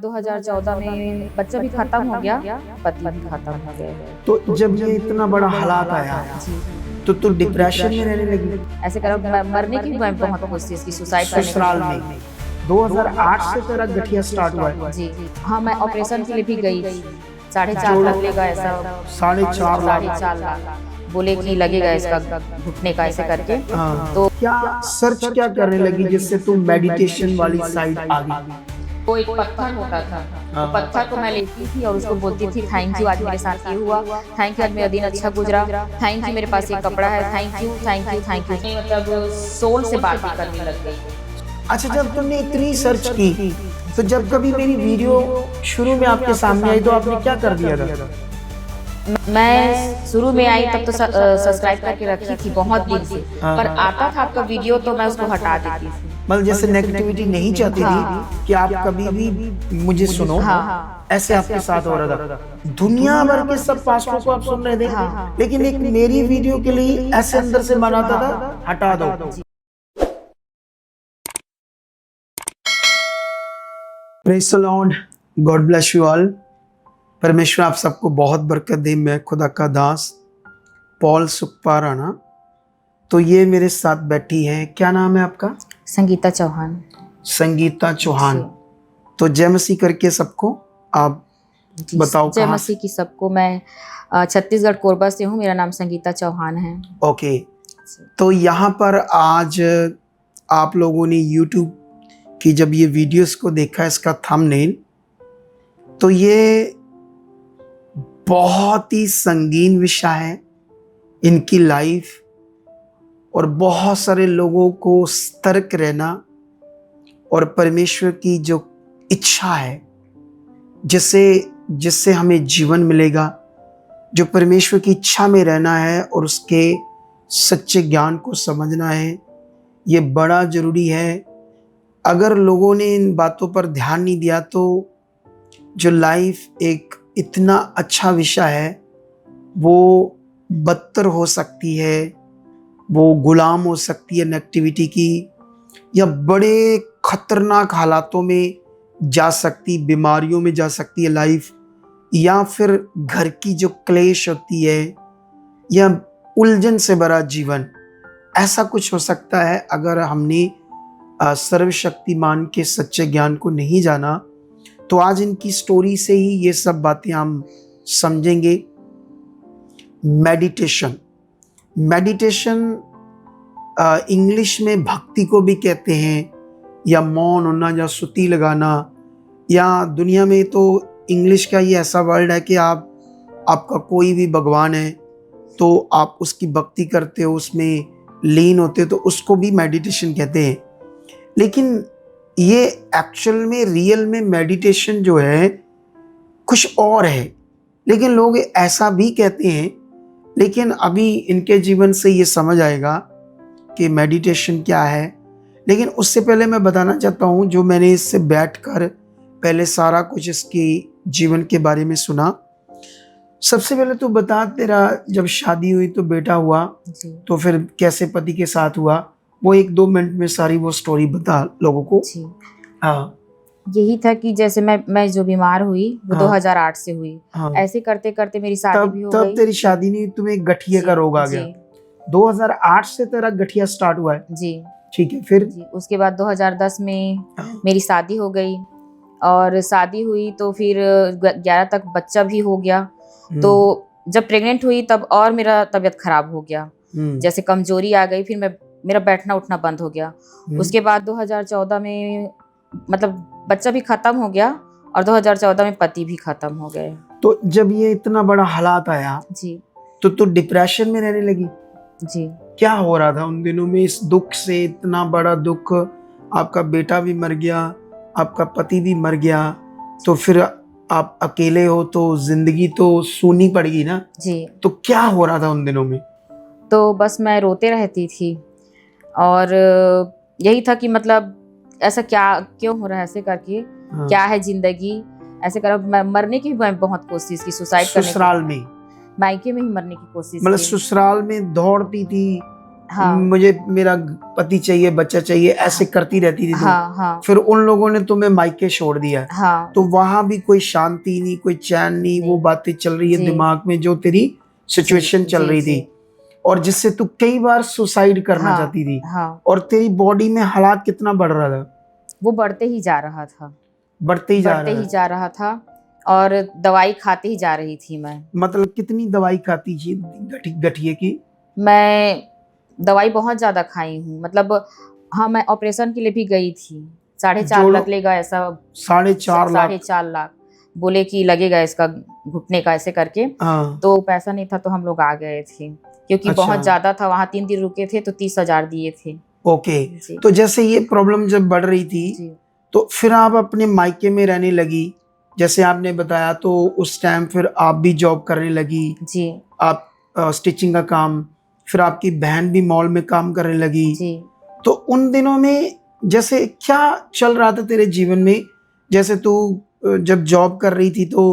2014 में बच्चा भी खत्म हो गया, पति भी खत्म हो गए। तो जब ये इतना बड़ा हालात आया जी, तो तू डिप्रेशन में रहने लगी? ऐसे करो मरने की मैं बहुत कोशिश की, सुसाइड करने ससुराल की। में 2008 से तेरा गठिया स्टार्ट हुआ है? जी, हाँ मैं ऑपरेशन के लिए भी गई, 4.5 लाख लेगा ऐसा। 4.5 लाख? 4.5 लाख बोले कि लगेगा इसका घुटने का ऐसे करके। हाँ। तो क्या सर्च क्या करने लगी जिससे तू मेडिटेशन वाली साइड आ गई? वो एक पत्थर होता था, तो पत्थर को मैं लेती थी और उसको बोलती थी थैंक यू, आज मेरे साथ ये हुआ, थैंक यू आज मेरा दिन अच्छा गुजरा, थैंक यू मेरे पास ये कपड़ा है, thank you thank you thank you. मतलब सोल से बातें करने लग गई। अच्छा, जब तुमने इतनी सर्च की तो जब कभी मेरी वीडियो शुरू में आपके सामने आई तो आपने क्या कर दिया था? मैं शुरू में आई तब तो सब्सक्राइब करके रखी थी बहुत दिन से, पर आता था आपका वीडियो तो मैं उसको हटा देती थी। मतलब जैसे नेगेटिविटी नहीं चाहती थी कि आप कभी भी मुझे सुनो, ऐसे आपके साथ हो रहा था। दुनिया भर के सब पास्टरों को आप सुन रहे थे, लेकिन एक मेरी वीडियो के लिए ऐसे अंदर से बनाता था हटा दो। Praise the Lord, God bless you all. परमेश्वर आप सबको बहुत बरकत दे। मैं खुदा का दास पॉल सुखपा राणा। तो ये मेरे साथ बैठी हैं, क्या नाम है आपका? संगीता चौहान। संगीता चौहान। तो जय मसीह करके सबको आप बताओ। जय मसीह की सबको। मैं छत्तीसगढ़ कोरबा से हूँ, मेरा नाम संगीता चौहान है। ओके, तो यहाँ पर आज आप लोगों ने YouTube की जब ये वीडियोस को देखा, इसका थंबनेल, तो ये बहुत ही संगीन विषय है इनकी लाइफ, और बहुत सारे लोगों को सतर्क रहना और परमेश्वर की जो इच्छा है जिससे हमें जीवन मिलेगा, जो परमेश्वर की इच्छा में रहना है और उसके सच्चे ज्ञान को समझना है, ये बड़ा जरूरी है। अगर लोगों ने इन बातों पर ध्यान नहीं दिया तो जो लाइफ एक इतना अच्छा विषय है वो बदतर हो सकती है, वो गुलाम हो सकती है नेगेटिविटी की, या बड़े खतरनाक हालातों में जा सकती, बीमारियों में जा सकती है लाइफ, या फिर घर की जो क्लेश होती है या उलझन से भरा जीवन, ऐसा कुछ हो सकता है अगर हमने सर्वशक्तिमान के सच्चे ज्ञान को नहीं जाना। तो आज इनकी स्टोरी से ही ये सब बातें हम समझेंगे। मेडिटेशन इंग्लिश में भक्ति को भी कहते हैं, या मौन होना, या सुती लगाना, या दुनिया में तो इंग्लिश का ये ऐसा वर्ड है कि आपका कोई भी भगवान है तो आप उसकी भक्ति करते हो, उसमें लीन होते हो, तो उसको भी मेडिटेशन कहते हैं। लेकिन ये एक्चुअल में रियल में मेडिटेशन जो है कुछ और है, लेकिन लोग ऐसा भी कहते हैं। लेकिन अभी इनके जीवन से ये समझ आएगा कि मेडिटेशन क्या है। लेकिन उससे पहले मैं बताना चाहता हूँ, जो मैंने इससे बैठकर पहले सारा कुछ इसकी जीवन के बारे में सुना। सबसे पहले तो बता, तेरा जब शादी हुई तो बेटा हुआ, तो फिर कैसे पति के साथ हुआ, वो 1-2 मिनट में सारी वो स्टोरी बता लोगों को। हाँ, यही था कि जैसे मैं जो बीमार हुई वो 2008 से हुई। ऐसे करते करते मेरी शादी भी हो गई। तब तेरी शादी नहीं, तुम्हें गठिया का रोग आ गया। 2008 से तेरा गठिया स्टार्ट हुआ है? जी, ठीक है। फिर उसके बाद 2010 में मेरी शादी हो गई, और शादी हुई तो फिर 11 तक बच्चा भी हो गया। तो जब प्रेग्नेंट हुई तब और मेरा तबीयत खराब हो गया, जैसे कमजोरी आ गई, फिर मेरा बैठना उठना बंद हो गया। उसके बाद 2014 में मतलब बच्चा भी खत्म हो गया और 2014 में पति भी खत्म हो गए। तो जब ये इतना बड़ा हालात आया जी, तो तू डिप्रेशन में रहने लगी? जी। क्या हो रहा था उन दिनों में, इस दुख से? इतना बड़ा दुख, आपका बेटा भी मर गया, आपका पति भी मर गया, तो फिर आप अकेले हो, तो जिंदगी तो सूनी पड़ेगी ना। जी। तो क्या हो रहा था उन दिनों में? तो बस मैं रोते रहती थी, और यही था कि मतलब ऐसा क्यों हो रहा है, ऐसे करके क्या है जिंदगी, ऐसे कर मरने की मैं बहुत कोशिश की, सुसाइड करने की। ससुराल में? मायके में ही मरने की कोशिश मतलब की। ससुराल में दौड़ती थी, हाँ मुझे मेरा पति चाहिए, बच्चा चाहिए, ऐसे करती रहती थी तुम। हाँ हाँ फिर उन लोगों ने तुम्हें मायके छोड़ दिया, हाँ तो वहां भी कोई शांति नहीं, कोई चैन नहीं, वो नहीं। बातें चल रही है जी दिमाग में जो तेरी सिचुएशन जी चल जी रही जी थी, और जिससे तू कई बार सुसाइड करना हाँ चाहती थी। हाँ। और तेरी बॉडी में हालात कितना बढ़ रहा था? वो बढ़ते ही जा रहा था, बढ़ते ही जा बढ़ते रहा ही था। जा रहा था, और दवाई खाते ही जा रही थी मैं। मतलब कितनी दवाई खाती थी गठिए की? मैं दवाई बहुत ज़्यादा खाई हूँ, मतलब हाँ, मैं ऑपरेशन के लिए भी गई थी। 4.5 जोड़ो लाख लेगा ऐसा, 4.5 लाख। 4.5 लाख बोले कि लगेगा इसका घुटने का, ऐसे करके। हाँ। तो पैसा नहीं था तो हम लोग आ गए थे, क्योंकि अच्छा। बहुत ज़्यादा था। वहाँ 3 दिन रुके थे तो 30,000 दिए थे। ओके। जी तो जैसे ये प्रॉब्लम जब बढ़ रही थी, जी तो फिर आप अपने मायके में रहने लगी, जैसे आपने बताया, तो उस टाइम फिर आप भी जॉब करने लगी, जी आप स्टिचिंग का काम, फिर आपकी बहन भी मॉल में काम करने लगी। जी। तो उन दिनों में जैसे क्या चल रहा था तेरे जीवन में? जैसे तू जब जॉब कर रही थी तो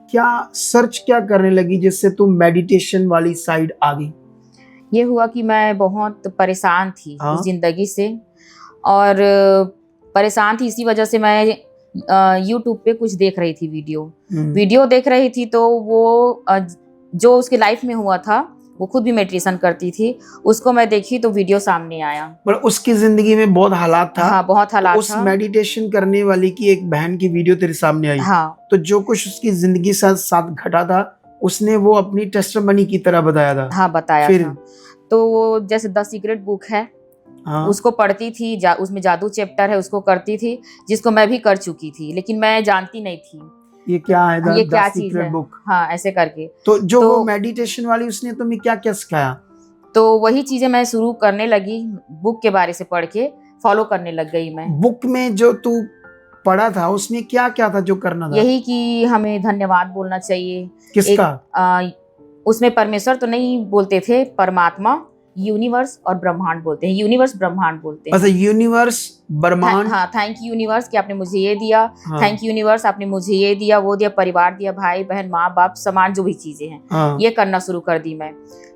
क्या सर्च क्या करने लगी जिससे तू मेडिटेशन वाली साइड आ गई? ये हुआ कि मैं बहुत परेशान थी हाँ। उस ज़िंदगी से, और परेशान थी इसी वजह से मैं यूट्यूब पे कुछ देख रही थी, वीडियो देख रही थी। तो वो जो उसके लाइफ में हुआ था, वो खुद भी मेडिटेशन करती थी, उसको मैं देखी तो वीडियो सामने आया। पर उसकी जिंदगी में बहुत हालात था। हाँ, बहुत तो हालात उस था। मेडिटेशन करने वाली की एक बहन की वीडियो तेरे सामने आई। हाँ तो जो कुछ उसकी जिंदगी साथ साथ घटा था, उसने वो अपनी टेस्टमनी की तरह बताया था। हाँ, बताया फिर? था। तो वो जैसे द सीक्रेट बुक है, हाँ। उसको पढ़ती थी, उसमें जादू चैप्टर है, उसको करती थी, जिसको मैं भी कर चुकी थी, लेकिन मैं जानती नहीं थी ये क्या है ये द क्या चीज सीक्रेट है। बुक? हाँ, ऐसे करके। तो जो तो वो मेडिटेशन वाली, उसने तुम्हें क्या क्या सिखाया? तो वही चीजें मैं शुरू करने लगी, बुक के बारे से पढ़ के फॉलो करने लग गई मैं। बुक में जो तू पढ़ा था उसमें क्या क्या था जो करना था? यही कि हमें धन्यवाद बोलना चाहिए। किसका? उसमें परमेश्वर तो नहीं बोलते थे, परमात्मा, यूनिवर्स और ब्रह्मांड बोलते हैं। यूनिवर्स ब्रह्मांड बोलते हैं। अच्छा, यूनिवर्स, ब्रह्मांड। हाँ, थैंक यू यूनिवर्स कि आपने मुझे ये दिया। हाँ। थैंक यू यूनिवर्स, आपने मुझे ये दिया, वो दिया, परिवार दिया, भाई बहन, माँ बाप, समाज, जो भी चीजें हैं, हाँ। ये करना शुरू कर दी मैं।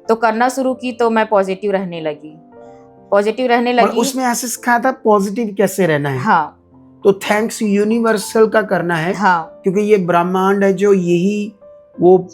तो करना शुरू की तो मैं पॉजिटिव रहने लगी, पॉजिटिव रहने और लगी। उसमें ऐसे सिखाया था पॉजिटिव कैसे रहना है। हाँ तो थैंक्स यूनिवर्सल का करना है, हाँ क्योंकि ये ब्रह्मांड है, जो यही वो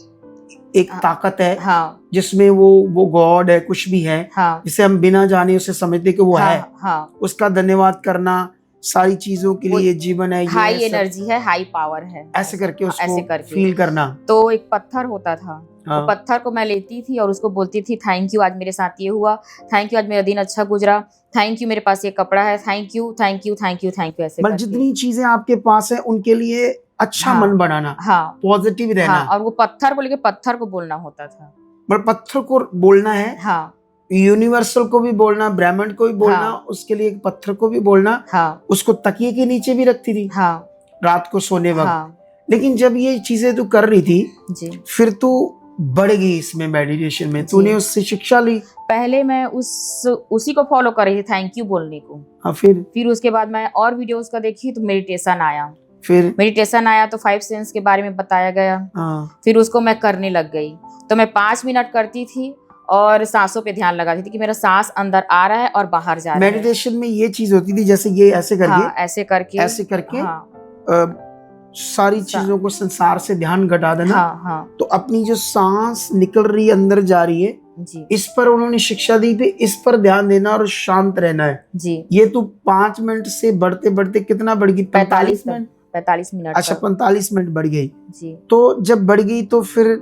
एक हाँ ताकत है हाँ जिसमें वो गॉड है, कुछ भी है, हाँ जिसे हम बिना जाने उसे समझते कि वो है। हाँ। उसका धन्यवाद करना, सारी चीजों के वो लिए, जीवन है, ये हाई है, सब एनर्जी है, हाई पावर है, ऐसे करके उसको ऐसे करके। फील करना। तो एक पत्थर होता था, हाँ। वो पत्थर को मैं लेती थी और उसको बोलती थी, थैंक यू आज मेरे साथ ये हुआ, थैंक यू आज मेरा दिन अच्छा गुजरा, थैंक यू मेरे पास ये कपड़ा है, thank you thank you thank you thank you, ऐसे मतलब करके। जितनी चीजें आपके पास है उनके लिए अच्छा हाँ, मन बनाना, हाँ पॉजिटिव रहना। हाँ, और वो पत्थर को लेके पत्थर को बोलना होता था। मतलब पत्थर को बोलना है, हाँ यूनिवर्सल को भी बोलना, ब्रह्मांड को भी बोलना, हाँ उसके लिए एक पत्थर को भी बोलना। हाँ उसको तकिए के नीचे भी रखती थी हाँ रात को सोने वक्त। हाँ लेकिन जब ये चीजें तू कर रही थी, जी। फिर तू बढ़ गई इसमें, मेडिटेशन में तूने उससे शिक्षा ली। पहले मैं उसी को फॉलो कर रही थी, थैंक यू बोलने को। हाँ। फिर उसके बाद मैं और वीडियोस का देखी तो मेडिटेशन आया, फिर तो 5 सेंस के बारे में बताया गया। हाँ। फिर उसको मैं करने लग गई। तो मैं 5 मिनट करती थी और सांसों पे ध्यान लगाती थी कि मेरा सांस अंदर आ रहा है और बाहर जा रहा है। मेडिटेशन में ये चीज होती थी, जैसे ये ऐसे करके, हाँ, ऐसे करके हाँ, सारी चीजों को, संसार से ध्यान घटा देना। हाँ हाँ तो अपनी जो सांस निकल रही है, अंदर जा रही है जी, इस पर उन्होंने शिक्षा दी थी, इस पर ध्यान देना और शांत रहना है जी। ये तू 5 मिनट से बढ़ते बढ़ते कितना बढ़ गई? 45 मिनट। 45 मिनट अच्छा, 45 मिनट बढ़ गई जी। तो जब बढ़ गई तो फिर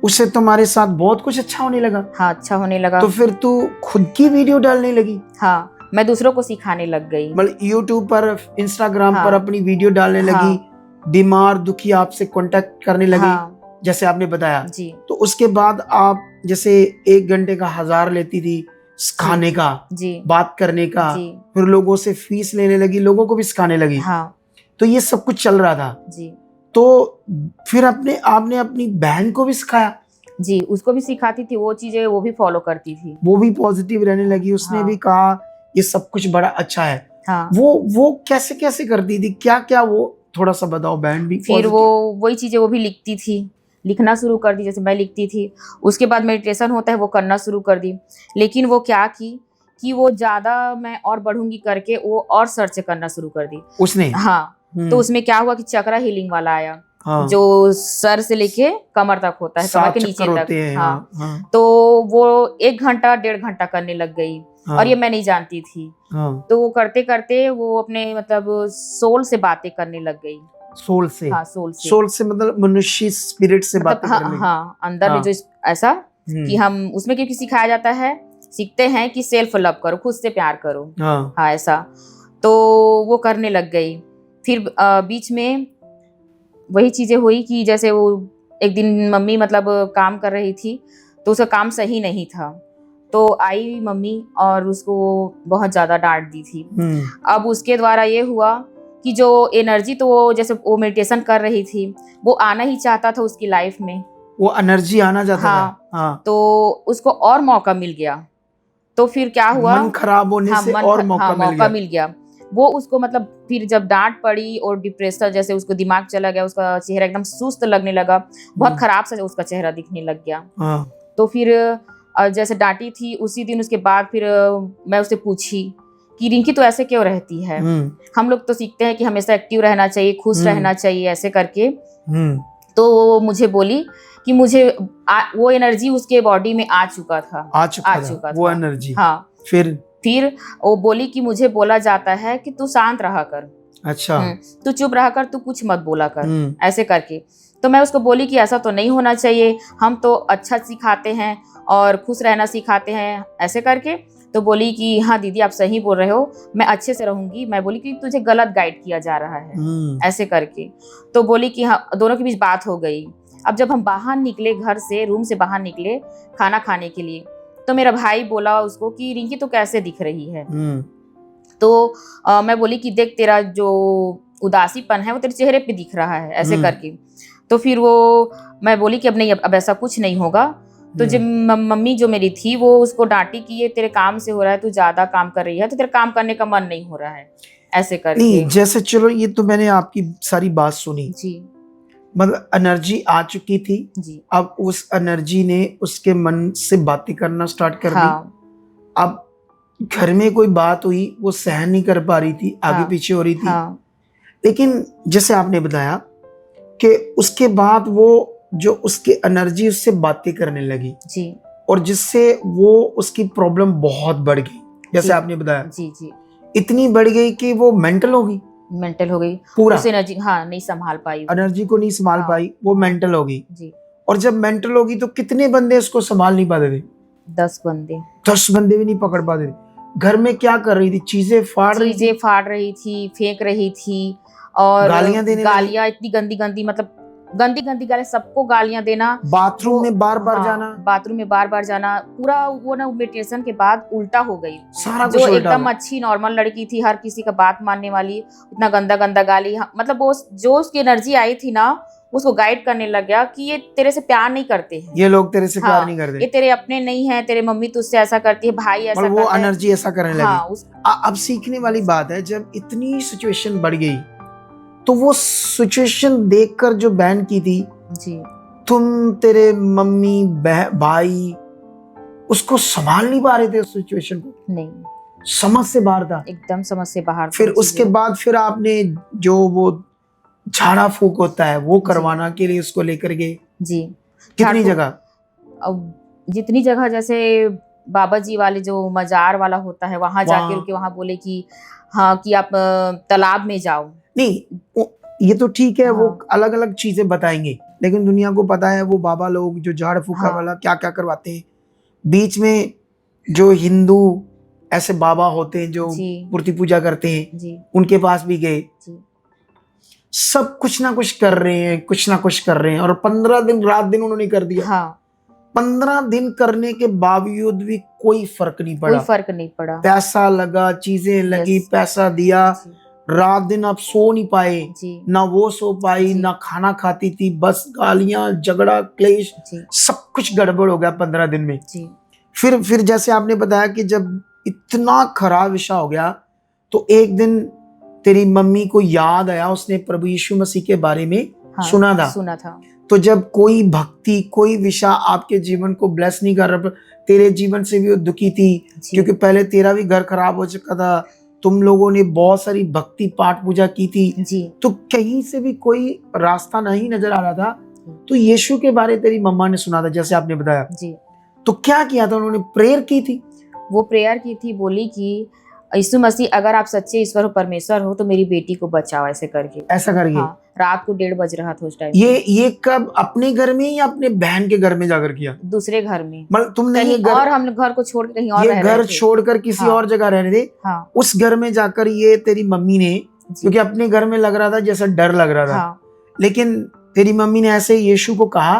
उससे तुम्हारे साथ बहुत कुछ अच्छा होने लगा। हाँ, अच्छा होने लगा। तो फिर तू खुद की वीडियो डालने लगी। हाँ, मैं दूसरों को सिखाने लग गई, मतलब यूट्यूब पर, इंस्टाग्राम हाँ, पर अपनी वीडियो डालने लगी। बीमार दुखी आपसे कांटेक्ट करने लगी, हाँ, जैसे आपने बताया जी तो उसके बाद आप जैसे 1 घंटे का 1000 लेती थी सिखाने का, जी, बात करने का, जी, फिर लोगों से फीस लेने लगी, लोगों को भी सिखाने लगी। हाँ तो ये सब कुछ चल रहा था जी तो फिर आपने अपनी बहन को भी सिखाया? जी, उसको भी सिखाती थी वो चीजें, वो भी फॉलो करती थी। वो भी पॉजिटिव रहने लगी, उसने हाँ, भी कहा ये सब कुछ बड़ा अच्छा है। हाँ। वो कैसे कैसे करती थी, क्या क्या, वो थोड़ा सा बताओ। बहन भी फिर positive? वही चीजें वो भी लिखती थी, लिखना शुरू कर दी, जैसे मैं लिखती थी। उसके बाद मेडिटेशन होता है वो करना शुरू कर दी। लेकिन वो क्या की कि वो ज़्यादा मैं और बढ़ूंगी करके वो और सर्च करना शुरू कर दी उसने। हाँ। तो उसमें क्या हुआ कि चक्रा हीलिंग वाला आया, हाँ। जो सर से लेके कमर तक होता है, कमर 7 के नीचे चक्कर तक। होते हैं। हाँ। हाँ। तो वो 1 घंटा 1.5 घंटा करने लग गई। हाँ। और ये मैं नहीं जानती थी। हाँ। तो वो करते करते वो अपने मतलब सोल से बातें करने लग गई। सोल से। हाँ, सोल से। सोल से मतलब मनुष्य स्पिरिट से मतलब बातें हाँ करने लगी। हाँ, अंदर में हाँ। जो ऐसा कि हम उसमें क्योंकि सिखाया जाता है, सीखते हैं कि सेल्फ लव करो, खुद से प्यार करो। हाँ। हाँ, ऐसा। तो वो करने लग गई। फिर बीच में वही चीजें हुई कि जैसे वो एक दिन मम्मी मतलब काम कर रही थी तो उसका काम सही नहीं था, तो आई मम्मी और उसको बहुत ज्यादा डांट दी थी। अब उसके द्वारा ये हुआ कि जो एनर्जी तो वो जैसे वो मेडिटेशन कर रही थी वो आना ही चाहता था उसकी लाइफ में, वो एनर्जी आना चाहता हाँ। था। हाँ। तो उसको और मौका मिल गया। तो फिर क्या हुआ, मन खराब होने हाँ, से और मौका मिल गया। वो उसको मतलब फिर जब डांट पड़ी और डिप्रेशन जैसे उसको दिमाग चला गया, उसका चेहरा एकदम सुस्त लगने लगा, बहुत खराब सा उसका चेहरा दिखने लग गया। हाँ। तो फिर जैसे डांटी थी उसी दिन, उसके बाद फिर मैं उससे पूछी कि रिंकी तो ऐसे क्यों रहती है, हम लोग तो सीखते हैं कि हमेशा एक्टिव रहना चाहिए, खुश रहना चाहिए, ऐसे करके। तो वो मुझे बोली कि मुझे वो एनर्जी उसके बॉडी में आ चुका था वो एनर्जी। हाँ। फिर वो बोली कि मुझे बोला जाता है कि तू शांत रहा कर, अच्छा, तू चुप रहा कर, तू कुछ मत बोला कर, ऐसे करके। तो मैं उसको बोली कि ऐसा तो नहीं होना चाहिए, हम तो अच्छा सिखाते हैं और खुश रहना सिखाते हैं, ऐसे करके। तो बोली कि हाँ दीदी आप सही बोल रहे हो, मैं अच्छे से रहूंगी। मैं बोली कि तुझे गलत गाइड किया जा रहा है, ऐसे करके। तो बोली कि हाँ, दोनों के बीच बात हो गई। अब जब हम बाहर निकले, घर से रूम से बाहर निकले खाना खाने के लिए, तो मेरा भाई बोला उसको कि रिंकी तो कैसे दिख रही है। तो मैं बोली कि देख तेरा जो उदासीपन है वो तेरे चेहरे पे दिख रहा है, ऐसे करके। तो फिर वो मैं बोली कि अब नहीं, अब ऐसा कुछ नहीं होगा। तो जब मम्मी जो मेरी थी वो उसको डांटी कि ये तेरे काम से हो रहा है, तू ज्यादा काम कर रही है, तो तेरे काम करने का मन नहीं हो रहा है, ऐसे करके। नहीं, जैसे चलो ये तो मैंने आपकी सारी बात सुनी जी, मतलब एनर्जी आ चुकी थी जी। अब उस एनर्जी ने उसके मन से बातें करना स्टार्ट कर दी। अब घर में कोई बात हुई वो सहन नहीं कर पा रही थी, आगे पीछे हो रही थी। लेकिन जैसे आपने बताया कि उसके बाद वो जो उसकी एनर्जी उससे बातें करने लगी जी, और जिससे वो उसकी प्रॉब्लम बहुत बढ़ गई, जैसे आपने बताया। जी, जी। इतनी बढ़ गई कि वो मेंटल हो गई पूरा उस एनर्जी, हाँ, नहीं संभाल पाई, एनर्जी को नहीं संभाल पाई, वो मेंटल हो गई। जी। और जब मेंटल होगी तो कितने बंदे उसको संभाल नहीं पाते थे? 10 बंदे। 10 बंदे भी नहीं पकड़ पाते थे। घर में क्या कर रही थी? चीजें फाड़ रही थी, फेंक रही थी, और गालियां इतनी गंदी गंदी, मतलब गंदी गंदी गालियां, सबको गालियां देना। बाथरूम में बार बार जाना। पूरा वो ना मेडिटेशन के बाद उल्टा हो गई, सारा जो एकदम अच्छी नॉर्मल लड़की थी, हर किसी का बात मानने वाली, इतना गंदा गंदा गाली। मतलब वो जो उसकी एनर्जी आई थी ना, उसको गाइड करने लग गया कि ये तेरे से प्यार नहीं करते हैं, ये लोग तेरे से प्यार नहीं करते, ये तेरे अपने नहीं है, तेरे मम्मी तुझसे ऐसा करती है, भाई ऐसा वो करता है। एनर्जी ऐसा करने लगी। हाँ, अब सीखने वाली बात है, जब इतनी सिचुएशन बढ़ गई तो वो सिचुएशन देखकर जो बहन की थी, जी, तुम तेरे मम्मी भाई उसको संभाल नहीं पा रहे थे, उस सिचुएशन को नहीं, समझ से बाहर था, एकदम समझ से बाहर। फिर उसके बाद फिर आपने जो वो झाड़ा फूक होता है वो करवाना के लिए उसको लेकर गए। जी, कितनी जगह? जितनी जगह, जैसे बाबा जी वाले जो मजार वाला होता है वहां जाके रुके, वहां बोले कि हाँ कि आप तालाब में जाओ। नहीं, ये तो ठीक है, वो अलग अलग चीजें बताएंगे, लेकिन दुनिया को पता है वो बाबा लोग जो झाड़ फूका वाला क्या क्या करवाते हैं। बीच में जो हिंदू ऐसे बाबा होते हैं जो मूर्ति पूजा करते हैं, उनके पास भी गए, सब कुछ ना कुछ कर रहे हैं, और 15 दिन रात दिन उन्होंने कर दिया। 15 दिन करने के बावजूद भी कोई फर्क नहीं पड़ा। पैसा लगा, चीजें लगी, पैसा दिया, रात दिन आप सो नहीं पाए, ना वो सो पाई, ना खाना खाती थी, बस गालियां, झगड़ा, क्लेश, सब कुछ गड़बड़ हो गया 15 दिन में। फिर जैसे आपने बताया कि जब इतना खराब विषय हो गया तो एक दिन तेरी मम्मी को याद आया, उसने प्रभु यीशु मसीह के बारे में हाँ, सुना था। सुना था। तो जब कोई भक्ति, कोई विषय आपके जीवन को ब्लेस नहीं कर रहा, तेरे जीवन से भी वो दुखी थी, जी। क्योंकि पहले तेरा भी घर खराब हो चुका था, तुम लोगों ने बहुत सारी भक्ति पाठ पूजा की थी, जी। तो कहीं से भी कोई रास्ता नहीं नजर आ रहा था। तो यीशु के बारे तेरी मम्मा ने सुना था, जैसे आपने बताया, जी। तो क्या किया था उन्होंने? प्रेयर की थी? वो प्रेयर की थी, बोली कि यीशु मसीह अगर आप सच्चे ईश्वर हो, परमेश्वर हो, तो मेरी बेटी को बचाओ, ऐसे करके। ऐसा करके? हाँ, रात को 1:30 बज रहा था उस टाइम। ये कब अपने घर में या अपने बहन के घर में जाकर किया? दूसरे घर में। मतलब तुमने ये कहीं और, हम घर को छोड़ के कहीं और ये रह रहे घर थे। छोड़कर किसी हाँ। और जगह रह रहे थे? हाँ। उस घर में जाकर ये तेरी मम्मी ने, जी। क्योंकि अपने घर में लग रहा था जैसा डर लग रहा था, हाँ। लेकिन तेरी मम्मी ने ऐसे यीशु को कहा,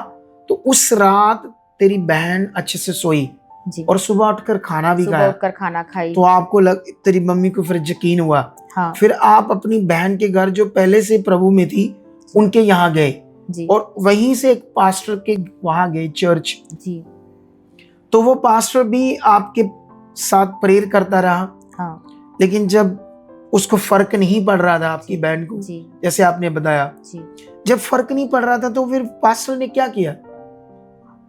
तो उस रात तेरी बहन अच्छे से सोई जी। और सुबह उठकर खाना भी सुबह खाया। उठकर खाना खाई। तो आपको तेरी मम्मी को फिर यकीन हुआ। हाँ। फिर आप अपनी बहन के घर, जो पहले से प्रभु में थी, उनके यहाँ गए जी। और वहीं से एक पास्टर के वहां गए, चर्च। जी। तो वो पास्टर भी आपके साथ प्रेयर करता रहा। हाँ। लेकिन जब उसको फर्क नहीं पड़ रहा था आपकी बहन को, जी। जैसे आपने बताया, जी। जब फर्क नहीं पड़ रहा था तो फिर पास्टर ने क्या किया?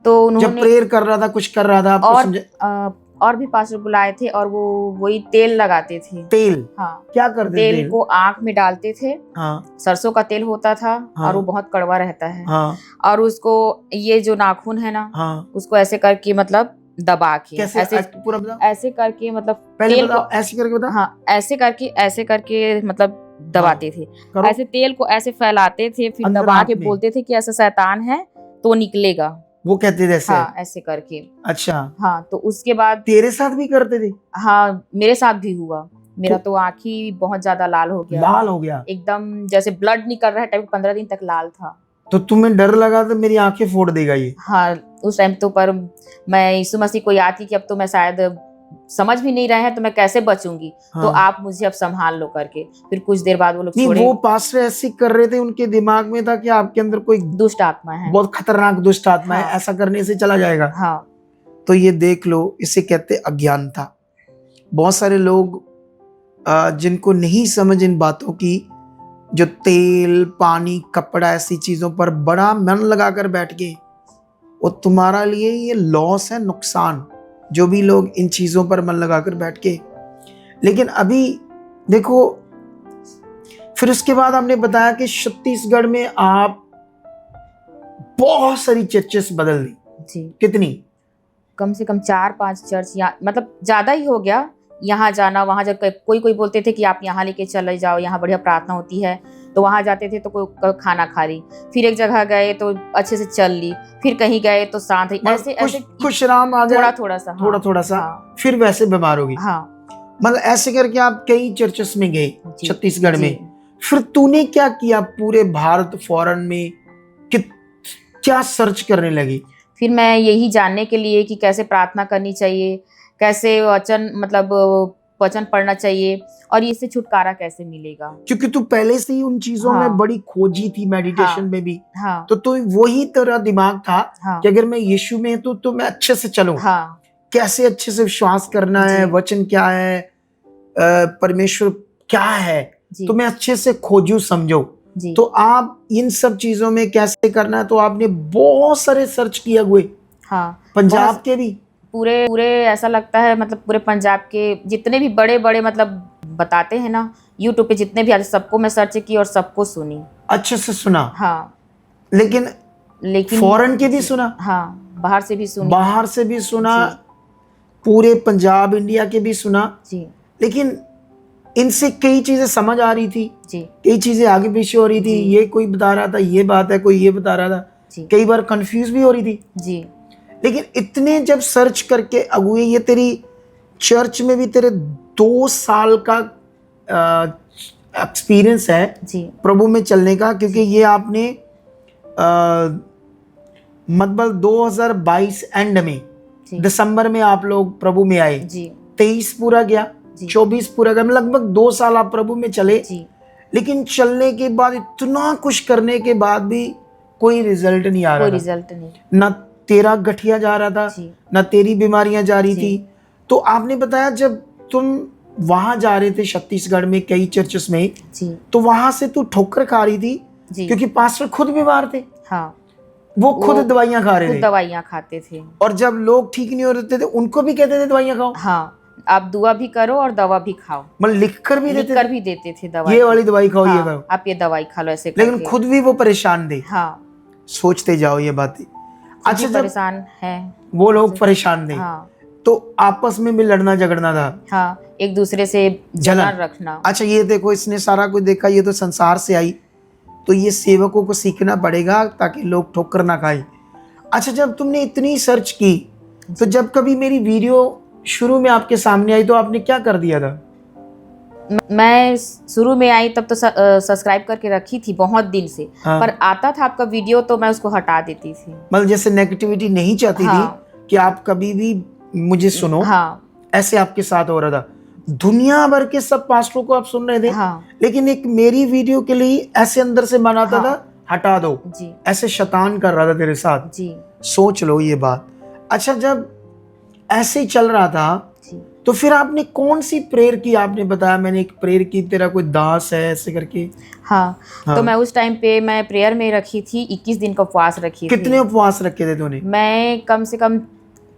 तो जब उन्होंने प्रेयर कर रहा था, कुछ कर रहा था, आपको और भी पास्टर बुलाए थे, और वो वही तेल लगाते थे। तेल? हाँ। क्या करते? तेल को आंख में डालते थे। हाँ। सरसों का तेल होता था। हाँ। और वो बहुत कड़वा रहता है। हाँ। और उसको, ये जो नाखून है ना, हाँ। उसको ऐसे करके, मतलब दबा के, कैसे? ऐसे पूरा बताओ। ऐसे करके, मतलब पहले तेल बताओ, को, ऐसे करके बताओ। हाँ, ऐसे करके मतलब दबाते थे। करो। ऐसे तेल को ऐसे फैलाते थे, फिर अंदर दबा आंख के में। बोलते थे कि ऐसा शैतान है तो वो निकलेगा। वो कहते थे ऐसे? हाँ, ऐसे करके। अच्छा। हाँ, तो उसके बाद तेरे साथ भी करते थे? हाँ, मेरे साथ भी हुआ। मेरा तो आँख ही बहुत ज्यादा लाल हो गया। लाल हो गया? एकदम जैसे ब्लड निकल रहा है टाइप। 15 दिन तक लाल था। तो तुम्हें डर लगा था मेरी आंखें फोड़ देगा ये? हाँ, उस टाइम तो, पर मैं यीशु मसीह को याद थी कि अब तो मैं शायद समझ भी नहीं रहे हैं, तो मैं कैसे बचूंगी। हाँ। तो आप मुझे अब संभाल लो करके। फिर कुछ देर बाद वो लोग नहीं, छोड़े। वो पास्टर ऐसे कर रहे थे, उनके दिमाग में था कि आपके अंदर कोई दुष्ट आत्मा है। बहुत खतरनाक दुष्ट आत्मा है, हाँ। ऐसा करने से चला जाएगा। हाँ। तो ये देख लो, इसे कहते अज्ञानता। बहुत सारे लोग जिनको नहीं समझ इन बातों की, जो तेल, पानी, कपड़ा, ऐसी चीजों पर बड़ा मन लगाकर बैठ गए, वो तुम्हारा लिए ये लॉस है, नुकसान, जो भी लोग इन चीजों पर मन लगाकर बैठ के। लेकिन अभी देखो, फिर उसके बाद हमने बताया कि छत्तीसगढ़ में आप बहुत सारी चर्चेस बदल दी। जी। कितनी? कम से कम 4-5 चर्च, या मतलब ज्यादा ही हो गया। यहाँ जाना, वहाँ जब कोई बोलते थे कि आप यहाँ लेके चले जाओ, यहाँ बढ़िया प्रार्थना होती है, तो वहाँ जाते थे तो कोई खाना खा ली। फिर एक जगह गए तो अच्छे से चल ली। फिर कहीं गए तो शांत ही, ऐसे ऐसे खुश राम आ गया, थोड़ा सा, थोड़ा थोड़ा सा। हाँ। फिर वैसे बीमार होगी। हाँ। मतलब ऐसे करके आप कई चर्चेस में गए जी। छत्तीसगढ़ जी। में। फिर तूने क्या किया पूरे भारत, फॉरेन में क्या सर्च करने लगी? फिर मैं यही जानने के लिए कि कैसे प्रार्थना करनी चाहिए, कैसे वचन, मतलब वचन पढ़ना चाहिए, और इससे छुटकारा कैसे मिलेगा। क्योंकि तू पहले से ही उन चीजों हाँ। में बड़ी खोजी थी, मेडिटेशन हाँ। में भी। हाँ। तो वही तेरा दिमाग था। हाँ। कि अगर मैं यीशु में हूं तो मैं अच्छे से चलूं। हाँ। कैसे अच्छे से विश्वास करना है, वचन क्या है, परमेश्वर क्या है, तो मैं अच्छे से खोजूं, समझो। तो आप इन सब चीजों में कैसे करना है, तो आपने बहुत सारे सर्च किए हुए। हाँ। पंजाब के भी पूरे ऐसा लगता है, मतलब पूरे पंजाब के जितने भी बड़े बड़े, मतलब बताते हैं ना यूट्यूब पे, जितने भी आते, सबको मैं सर्च की और सबको सुनी, अच्छे से सुना। हाँ। लेकिन फॉरेन के भी सुना? हाँ, बाहर से भी सुनी। बाहर से भी सुना, पूरे पंजाब इंडिया के भी सुना जी। लेकिन इनसे कई चीजें समझ आ रही थी जी। कई चीजें आगे पीछे हो रही थी। ये कोई बता रहा था ये बात है, कोई ये बता रहा था, कई बार कंफ्यूज भी हो रही थी जी। लेकिन इतने जब सर्च करके अगुए, ये तेरी चर्च में भी तेरे 2 साल का एक्सपीरियंस है जी। प्रभु में चलने का, क्योंकि ये आपने मतलब 2022 एंड में दिसंबर में आप लोग प्रभु में आए जी। 23 पूरा गया, 24 पूरा गया, लगभग 2 साल आप प्रभु में चले जी। लेकिन चलने के बाद, इतना कुछ करने के बाद भी कोई रिजल्ट नहीं आ रहा, कोई रिजल्ट नहीं, ना तेरा गठिया जा रहा था, ना तेरी बीमारियां जा रही थी। तो आपने बताया जब तुम वहां जा रहे थे छत्तीसगढ़ में कई चर्चेस में जी। तो वहां से तू ठोकर खा रही थी, जी। क्योंकि पास्टर खुद बीमार थे, हाँ, वो खुद वो दवाइयां खा रहे खुद थे, दवाइयाँ खाते थे। और जब लोग ठीक नहीं हो रहे थे उनको भी कहते थे दवाइयां खाओ, हाँ, आप दुआ भी करो और दवा भी खाओ। मतलब लिख कर भी लिख देते कर थे, भी देते थे दवाई ये को। वाली दवाई खाओ, ये हाँ, खाओ, आप ये दवाई खा लो ऐसे लेकिन करके। खुद भी वो परेशान थे। हाँ, सोचते जाओ ये बातें। खुद अच्छा, भी जब परेशान है। वो लोग परेशान थे हाँ, तो आपस में भी लड़ना झगड़ना था, हाँ, एक दूसरे से जलन रखना। अच्छा ये देखो, इसने सारा कुछ देखा, ये तो संसार से आई, तो ये सेवकों को सीखना पड़ेगा ताकि लोग ठोकर ना खाएं। अच्छा, जब तुमने इतनी सर्च की तो जब कभी मेरी वीडियो शुरू में आपके सामने आई तो आपने क्या कर दिया था? मैं शुरू में आई तब तो सब्सक्राइब करके रखी थी बहुत दिन से। हाँ। पर आता था आपका वीडियो तो मैं उसको हटा देती थी। मतलब जैसे नेगेटिविटी नहीं चाहती हाँ। थी कि आप कभी भी मुझे सुनो, हाँ, ऐसे आपके साथ हो रहा था। दुनिया भर के सब पास्टरों को आप सुन रहे थे, हाँ, लेकिन एक मेरी वीडियो के लिए ऐसे अंदर से मन आता हाँ। था, हटा दो, जी, ऐसे शैतान कर रहा था तेरे साथ। जी, सोच लो ये बात। अच्छा, जब ऐसे ही चल रहा था जी। तो फिर आपने कौन सी प्रेयर की? आपने बताया मैंने एक प्रेयर की, तेरा कोई दास है, ऐसे करके। हाँ, हाँ। तो मैं उस टाइम पे मैं प्रेयर में रखी थी, 21 दिन का उपवास रखी थी। कितने उपवास रखे थे तूने? मैं कम से कम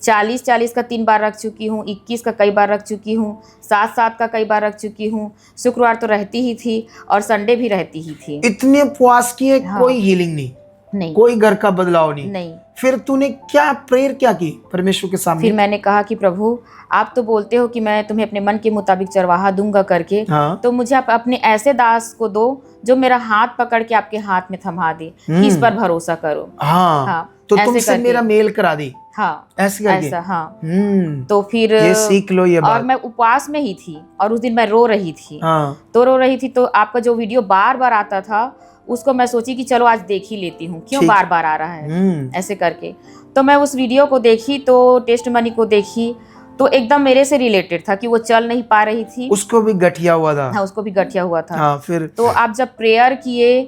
40 का 3 बार रख चुकी हूँ, 21 का कई बार रख चुकी हूँ, 7 का कई बार रख चुकी हूँ। शुक्रवार तो रहती ही थी और संडे भी रहती ही थी। इतने उपवास किए, हाँ। कोई हीलिंग नहीं, नहीं, कोई घर का बदलाव नहीं। नहीं। फिर तूने क्या प्रेयर क्या की परमेश्वर के सामने? फिर मैंने कहा कि प्रभु, आप तो बोलते हो कि मैं तुम्हें अपने मन के मुताबिक चरवाहा दूंगा करके, हाँ। तो मुझे आप अपने ऐसे दास को दो जो मेरा हाथ पकड़ के आपके हाथ में थमा दे, कि इस पर भरोसा करो। हाँ, हाँ, तो ऐसे तुमसे करके। मेरा मेल करा दी, हाँ, ऐसे करके। ऐसा, हाँ। हम्म, तो फिर ये सीख लो ये और बात। मैं उपवास में ही थी और उस दिन मैं रो रही थी। हाँ। तो रो रही थी तो आपका जो वीडियो बार बार आता था उसको मैं सोची कि चलो आज देख ही लेती हूँ, क्यों ठीक। बार बार आ रहा है ऐसे करके। तो मैं उस वीडियो को देखी, तो टेस्ट मनी को देखी, तो एकदम मेरे से रिलेटेड था कि वो चल नहीं पा रही थी। उसको भी गठिया हुआ था। हाँ, उसको भी गठिया हुआ था। हाँ, फिर तो आप जब प्रेयर किए,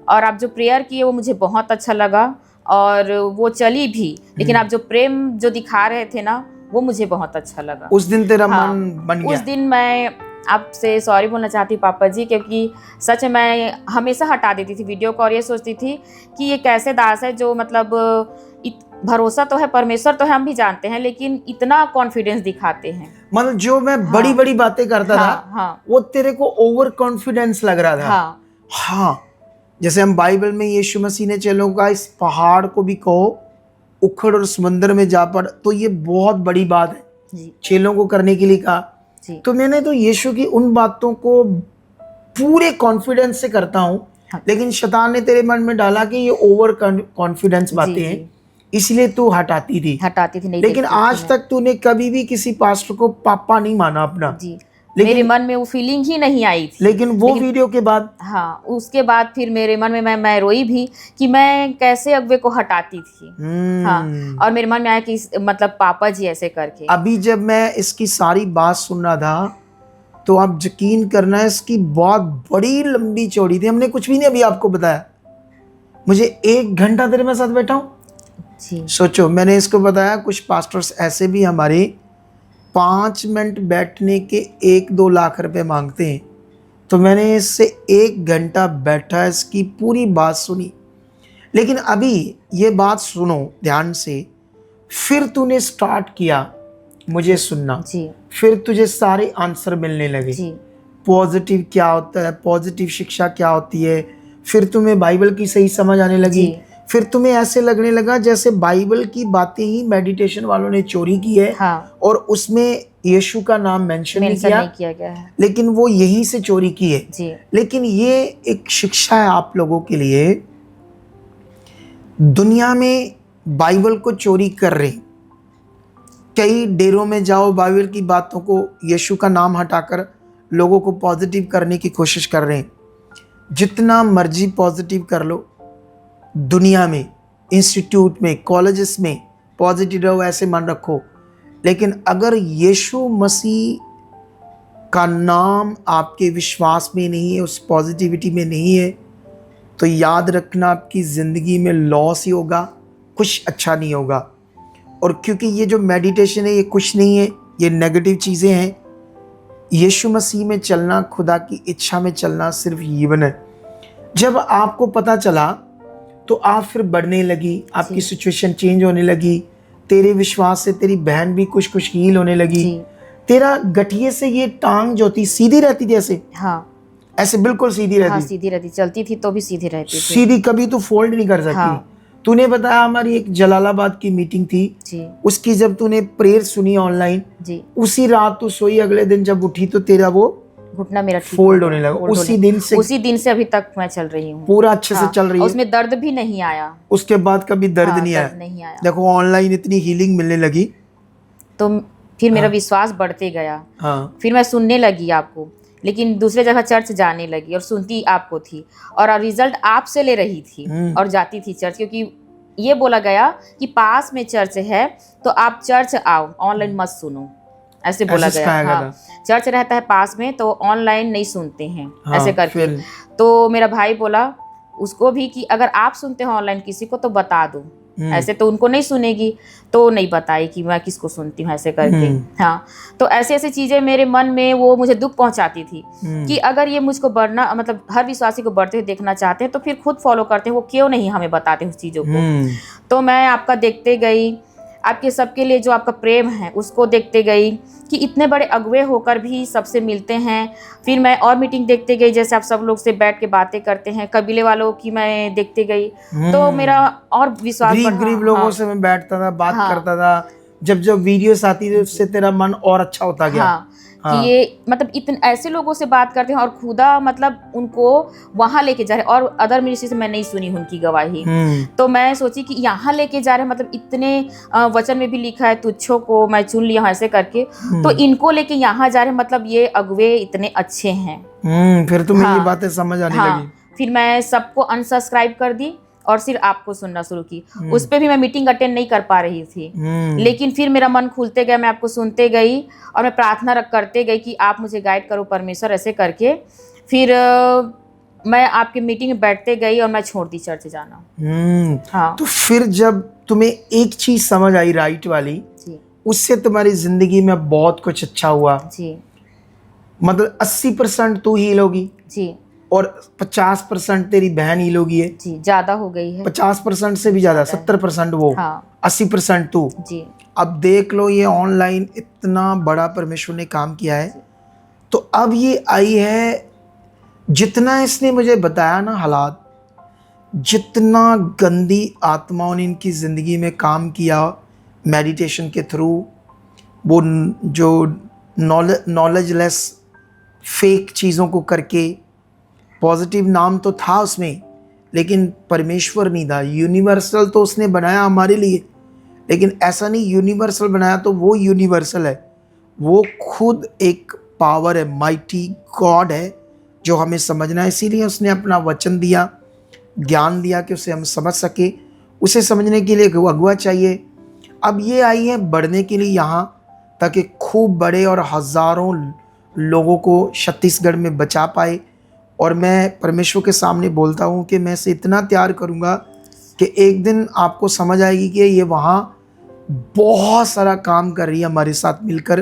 और आप जो प्रेयर किए वो मुझे बहुत अच्छा लगा, और वो चली भी, लेकिन आप जो प्रेम जो दिखा रहे थे ना, वो मुझे बहुत अच्छा लगा। उस दिन तेरा हाँ, मन बन गया। उस दिन मैं आपसे सॉरी बोलना चाहती हूँ पापा जी, क्योंकि सच में मैं हमेशा हटा देती थी वीडियो को और ये सोचती थी कि ये कैसे दास है जो मतलब भरोसा तो है, परमेश्वर तो है, हम भी जानते हैं, लेकिन इतना कॉन्फिडेंस दिखाते हैं। मतलब जो मैं बड़ी बड़ी बातें करता हाँ, था, हाँ, वो तेरे को ओवर कॉन्फिडेंस लग रहा था। हाँ, हाँ, जैसे हम बाइबल में यीशु मसीह ने चलो का इस पहाड़ को भी कहो उखड़ और समंदर में जा पड़, तो ये बहुत बड़ी बात है जी, चेलों को करने के लिए कहा। जी, तो मैंने तो यीशु की उन बातों को पूरे कॉन्फिडेंस से करता हूँ, हाँ। लेकिन शैतान ने तेरे मन में डाला कि ये ओवर कॉन्फिडेंस बातें जी, हैं, जी। इसलिए तू हटाती थी। नहीं लेकिन देखती थी आज मैं। तक तूने कभी भी किसी पास्टर को पापा नहीं माना अपना। जी, लेकिन मेरे मन में वो फीलिंग ही नहीं आई थी। लेकिन वो वीडियो के बाद, हाँ, उसके बाद फिर मेरे मन में मैं रोई भी कि मैं कैसे अगवे को हटाती थी। हाँ, और मेरे मन में आया कि मतलब पापा जी ऐसे करके। अभी जब मैं इसकी सारी बात सुन रहा था तो आप यकीन करना, इसकी बहुत बड़ी लंबी चौड़ी थी। हमने कुछ भी नहीं अभी आपको बताया, मुझे 1 घंटा तेरे में साथ बैठा हूँ। जी, सोचो, मैंने इसको बताया, कुछ पास्टर्स ऐसे भी हमारे 5 मिनट बैठने के 1-2 लाख रुपए मांगते हैं, तो मैंने इससे 1 घंटा बैठा, इसकी पूरी बात सुनी। लेकिन अभी ये बात सुनो ध्यान से, फिर तूने स्टार्ट किया मुझे सुनना, जी, फिर तुझे सारे आंसर मिलने लगे। जी, पॉजिटिव क्या होता है, पॉजिटिव शिक्षा क्या होती है, फिर तुम्हें बाइबल की सही समझ आने लगी। जी। फिर तुम्हें ऐसे लगने लगा जैसे बाइबल की बातें ही मेडिटेशन वालों ने चोरी की है। हाँ, और उसमें यीशु का नाम मेंशन नहीं नहीं किया गया है। लेकिन वो यहीं से चोरी की है। जी, लेकिन ये एक शिक्षा है आप लोगों के लिए। दुनिया में बाइबल को चोरी कर रहे, कई डेरों में जाओ, बाइबल की बातों को, यीशु का नाम हटाकर लोगों को पॉजिटिव करने की कोशिश कर रहे हैं। जितना मर्जी पॉजिटिव कर लो, दुनिया में, इंस्टीट्यूट में, कॉलेजेस में पॉजिटिव रहो, ऐसे मन रखो, लेकिन अगर यीशु मसीह का नाम आपके विश्वास में नहीं है, उस पॉजिटिविटी में नहीं है, तो याद रखना आपकी ज़िंदगी में लॉस ही होगा, कुछ अच्छा नहीं होगा। और क्योंकि ये जो मेडिटेशन है ये कुछ नहीं है, ये नेगेटिव चीज़ें हैं। यीशु मसीह में चलना, खुदा की इच्छा में चलना सिर्फ जीवन है। जब आपको पता चला तो आप फिर बढ़ने लगी, आपकी जी। सिचुएशन चेंज होने लगी, तेरे विश्वास से तेरी बहन भी कुछ कुछ हील होने लगी। जी। तेरा गठिए से ये टांग जो थी सीधी रहती थी, ऐसे हाँ। ऐसे बिल्कुल सीधी हाँ, रहती, सीधी रहती, चलती थी तो भी सीधी रहती थी। सीधी, कभी तो फोल्ड नहीं कर सकती। हाँ। तूने बताया हमारी एक जलालाबाद की मीटिंग थी, जी। उसकी जब तूने प्रेयर सुनी ऑनलाइन, जी। उसी रात तू सोई, अगले दिन जब उठी तो तेरा वो घुटना मेरा ठीक फोल्ड हो होने गया, लगा। फोल्ड उसी होने, दिन से उसी दिन से अभी तक मैं चल रही हूँ। पूरा अच्छे से हाँ, चल रही और है। उसमें दर्द भी नहीं आया। उसके बाद कभी दर्द हाँ, नहीं दर्द आया। नहीं आया। देखो ऑनलाइन इतनी हीलिंग मिलने लगी तो फिर मेरा हाँ। विश्वास बढ़ते गया। हाँ। फिर मैं सुनने लगी आपको, लेकिन दूसरे जगह चर्च जाने लगी और सुनती आपको थी, और रिजल्ट आपसे ले रही थी और जाती थी चर्च, क्योंकि ये बोला गया कि पास में चर्च है तो आप चर्च आओ, ऑनलाइन मत सुनो, ऐसे बोला ऐसे गया। सिखाया गया हाँ, था। चर्च रहता है पास में तो ऑनलाइन नहीं सुनते हैं, हाँ, ऐसे करके। फिर तो मेरा भाई बोला उसको भी कि अगर आप सुनते हो ऑनलाइन किसी को तो बता दो, ऐसे तो उनको नहीं सुनेगी, तो नहीं बताई कि मैं किसको सुनती हूँ, ऐसे करके। हाँ, तो ऐसे ऐसे चीज़ें मेरे मन में वो मुझे दुख पहुंचाती थी कि अगर ये मुझको बढ़ना, मतलब हर विश्वासी को बढ़ते हुए देखना चाहते हैं तो फिर खुद फॉलो करते हैं, वो क्यों नहीं हमें बताते उस चीज़ों को। तो मैं आपका देखते गई, आपके सबके लिए जो आपका प्रेम है उसको देखते गई कि इतने बड़े अगुवे होकर भी सबसे मिलते हैं। फिर मैं और मीटिंग देखते गई, जैसे आप सब लोग से बैठ के बातें करते हैं, कबीले वालों की मैं देखते गई, तो मेरा और विश्वास बढ़ा। गरीब लोगों हाँ, से मैं बैठता था, बात हाँ, करता था, जब जब वीडियोस आती थी उससे तेरा मन और अच्छा होता गया। हाँ, कि ये मतलब इतने ऐसे लोगों से बात करते हैं और खुदा मतलब उनको वहाँ लेके जा रहे हैं, और अदर मिनिस्ट्री से मैं नहीं सुनी उनकी गवाही। तो मैं सोची कि यहाँ लेके जा रहे हैं, मतलब इतने वचन में भी लिखा है तुच्छों को मैं चुन लिया हूँ, ऐसे करके। तो इनको लेके यहाँ जा रहे हैं, मतलब ये अगुवे इतने अच्छे हैं। फिर तुम्हें ये हाँ, बातें समझ आने हाँ, लगी। फिर मैं सबको अनसब्सक्राइब कर दी और सिर्फ आपको सुनना शुरू की। उस पे भी मैं मीटिंग अटेंड नहीं कर पा रही थी, लेकिन फिर मेरा मन खुलते गया, मैं आपको सुनते गई और मैं प्रार्थना करते गई कि आप मुझे गाइड करो परमेश्वर, ऐसे करके। फिर मैं आपकी मीटिंग में बैठते गई और मैं छोड़ दी चर्च जाना। हाँ। तो फिर जब तुम्हें एक चीज समझ आई राइट वाली, जी। उससे तुम्हारी जिंदगी में बहुत कुछ अच्छा हुआ। जी। मतलब 80% तू हील होगी जी। और 50% तेरी बहन हील होगी है। जी, ज्यादा हो गई है। 50% से भी ज्यादा, 70% वो, हाँ। 80% तू। जी। अब देख लो ये ऑनलाइन इतना बड़ा परमेश्वर ने काम किया है। तो अब ये आई है, जितना इसने मुझे बताया ना हालात, जितना गंदी आत्माओं ने इनकी ज़िंदगी में काम किया मेडिटेशन के थ्रू, वो जो नॉलेजलेस फेक चीज़ों को करके, पॉजिटिव नाम तो था उसमें लेकिन परमेश्वर नहीं था। यूनिवर्सल तो उसने बनाया हमारे लिए, लेकिन ऐसा नहीं यूनिवर्सल बनाया तो वो यूनिवर्सल है, वो खुद एक पावर है, माइटी गॉड है जो हमें समझना है। इसीलिए उसने अपना वचन दिया, ज्ञान दिया कि उसे हम समझ सके। उसे समझने के लिए अगुवा चाहिए। अब ये आई है बढ़ने के लिए यहाँ, ताकि खूब बड़े और हज़ारों लोगों को छत्तीसगढ़ में बचा पाए। और मैं परमेश्वर के सामने बोलता हूँ कि मैं इसे इतना तैयार करूँगा कि एक दिन आपको समझ आएगी कि ये वहाँ बहुत सारा काम कर रही है हमारे साथ मिलकर।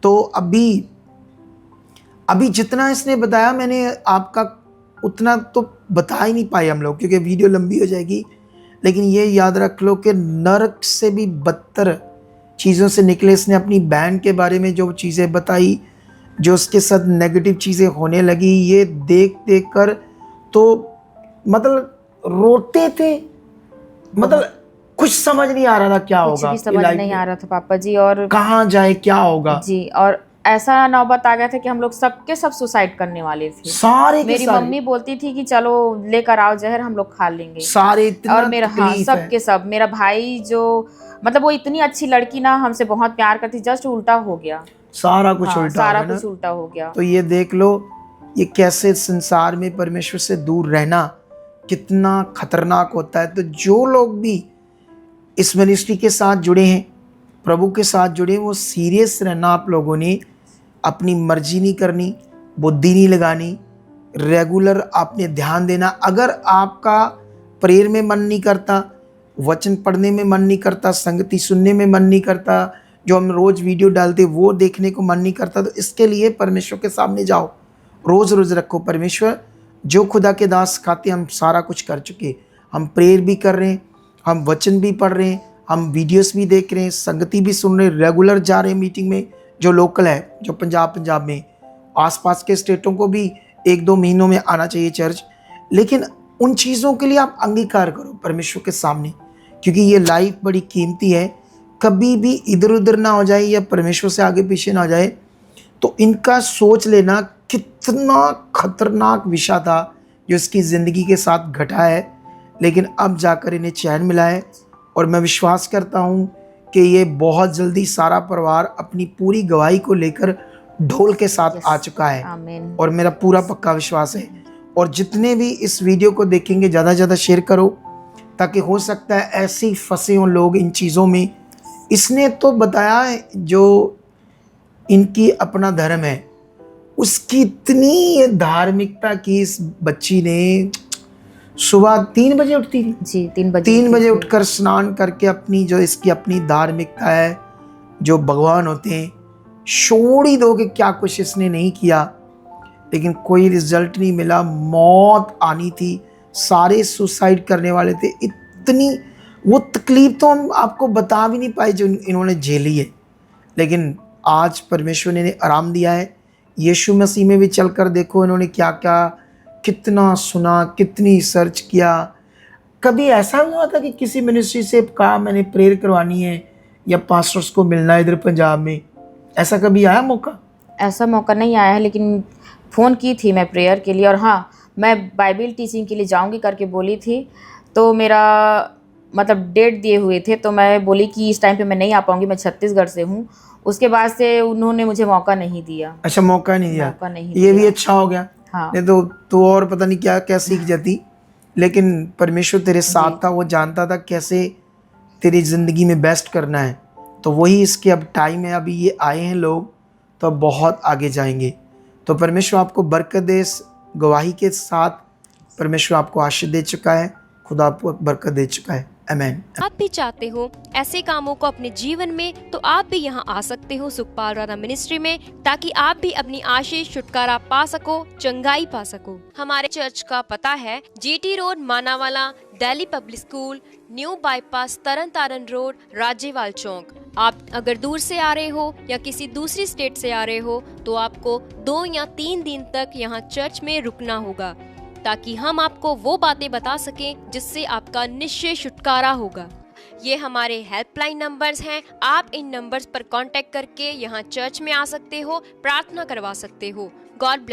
तो अभी जितना इसने बताया मैंने आपका उतना तो बता ही नहीं पाए हम लोग, क्योंकि वीडियो लंबी हो जाएगी। लेकिन ये याद रख लो कि नरक से भी बदतर चीज़ों से निकले। इसने अपनी बहन के बारे में जो चीज़ें बताई, जो उसके साथ नेगेटिव चीज़ें होने लगी, ये देख कर तो मतलब रोते थे, मतलब कुछ समझ नहीं आ रहा था क्या कुछ होगा, भी समझ नहीं आ रहा था पापा जी, और कहाँ जाए क्या होगा जी। और ऐसा नौबत आ गया था कि हम लोग सबके सब सुसाइड करने वाले थे। सारे के मेरी सारे। मम्मी बोलती थी कि चलो लेकर आओ जहर, हम लोग खा लेंगे सारे इतना और मेरा हाँ तकलीफ सब है। के सब। मेरा भाई जो मतलब वो इतनी अच्छी लड़की ना, हमसे बहुत प्यार करती, जस्ट उल्टा हो गया, सारा कुछ हाँ, उल्टा सारा हो गया कुछ ना। उल्टा हो गया। तो ये देख लो ये कैसे संसार में परमेश्वर से दूर रहना कितना खतरनाक होता है। तो जो लोग भी इस मिनिस्ट्री के साथ जुड़े हैं, प्रभु के साथ जुड़े हैं, वो सीरियस रहना। आप लोगों ने अपनी मर्जी नहीं करनी, बुद्धि नहीं लगानी, रेगुलर आपने ध्यान देना। अगर आपका प्रेयर में मन नहीं करता, वचन पढ़ने में मन नहीं करता, संगति सुनने में मन नहीं करता, जो हम रोज़ वीडियो डालते वो देखने को मन नहीं करता, तो इसके लिए परमेश्वर के सामने जाओ, रोज़ रोज़ रखो, परमेश्वर जो खुदा के दास खाते हम सारा कुछ कर चुके। हम प्रेयर भी कर रहे हैं, हम वचन भी पढ़ रहे हैं, हम वीडियोस भी देख रहे हैं, संगति भी सुन रहे हैं, रेगुलर जा रहे हैं मीटिंग में, जो लोकल है, जो पंजाब में, आसपास के स्टेटों को भी 1-2 महीनों में आना चाहिए चर्च। लेकिन उन चीज़ों के लिए आप अंगीकार करो परमेश्वर के सामने, क्योंकि ये लाइफ बड़ी कीमती है। कभी भी इधर उधर ना हो जाए या परमेश्वर से आगे पीछे ना हो जाए। तो इनका सोच लेना कितना खतरनाक विषय था जो इसकी ज़िंदगी के साथ घटा है, लेकिन अब जाकर इन्हें चैन मिला है। और मैं विश्वास करता हूँ कि ये बहुत जल्दी सारा परिवार अपनी पूरी गवाही को लेकर ढोल के साथ आ चुका है। आमीन। और मेरा पूरा पक्का विश्वास है। और जितने भी इस वीडियो को देखेंगे ज़्यादा से ज़्यादा शेयर करो, ताकि हो सकता है ऐसे ही फंसे हों लोग इन चीज़ों में। इसने तो बताया है जो इनकी अपना धर्म है, उसकी इतनी धार्मिकता की इस बच्ची ने सुबह 3 बजे उठती थी जी, 3 बजे 3 बजे उठकर स्नान करके अपनी जो इसकी अपनी धार्मिकता है, जो भगवान होते हैं, छोड़ ही दो कि क्या कुछ इसने नहीं किया, लेकिन कोई रिजल्ट नहीं मिला। मौत आनी थी, सारे सुसाइड करने वाले थे। इतनी वो तकलीफ तो हम आपको बता भी नहीं पाए जो इन्होंने झेली है। लेकिन आज परमेश्वर ने इन्हें आराम दिया है। यीशु मसीह में भी चलकर देखो इन्होंने क्या क्या, कितना सुना, कितनी सर्च किया। कभी ऐसा हुआ था कि किसी मिनिस्ट्री से कहा मैंने प्रेयर करवानी है या पास्टर्स को मिलना है इधर पंजाब में, ऐसा कभी आया मौका? ऐसा मौका नहीं आया है, लेकिन फ़ोन की थी मैं प्रेयर के लिए। और हाँ, मैं बाइबल टीचिंग के लिए जाऊंगी करके बोली थी। तो मेरा मतलब डेट दिए हुए थे, तो मैं बोली कि इस टाइम पे मैं नहीं आ पाऊंगी, मैं छत्तीसगढ़ से हूँ। उसके बाद से उन्होंने मुझे मौका नहीं दिया। अच्छा, मौका नहीं दिया। मौका नहीं ये भी दिया। अच्छा हो गया। हाँ। नहीं तो और पता नहीं क्या क्या सीख जाती। लेकिन परमेश्वर तेरे साथ था, वो जानता था कैसे तेरी ज़िंदगी में बेस्ट करना है। तो वही इसके अब टाइम है। अभी ये आए हैं लोग, तो अब बहुत आगे जाएंगे। तो परमेश्वर आपको बरकत दे। इस गवाही के साथ परमेश्वर आपको आशीष दे चुका है, खुदा आपको बरकत दे चुका है। आमीन। आप भी चाहते हो ऐसे कामों को अपने जीवन में, तो आप भी यहाँ आ सकते हो सुखपाल राणा मिनिस्ट्री में, ताकि आप भी अपनी आशीष छुटकारा पा सको, चंगाई पा सको। हमारे चर्च का पता है GT road, Manawala, Delhi public school, new bypass, Tarn Taran road, Rajyawal Chowk. आप अगर दूर से आ रहे हो या किसी दूसरी स्टेट से आ रहे हो, तो आपको 2 या 3 दिन तक यहाँ चर्च में रुकना होगा, ताकि हम आपको वो बातें बता सकें जिससे आपका निश्चय छुटकारा होगा। ये हमारे हेल्पलाइन नंबर्स हैं। आप इन नंबर्स पर कांटेक्ट करके यहाँ चर्च में आ सकते हो, प्रार्थना करवा सकते हो। God bless.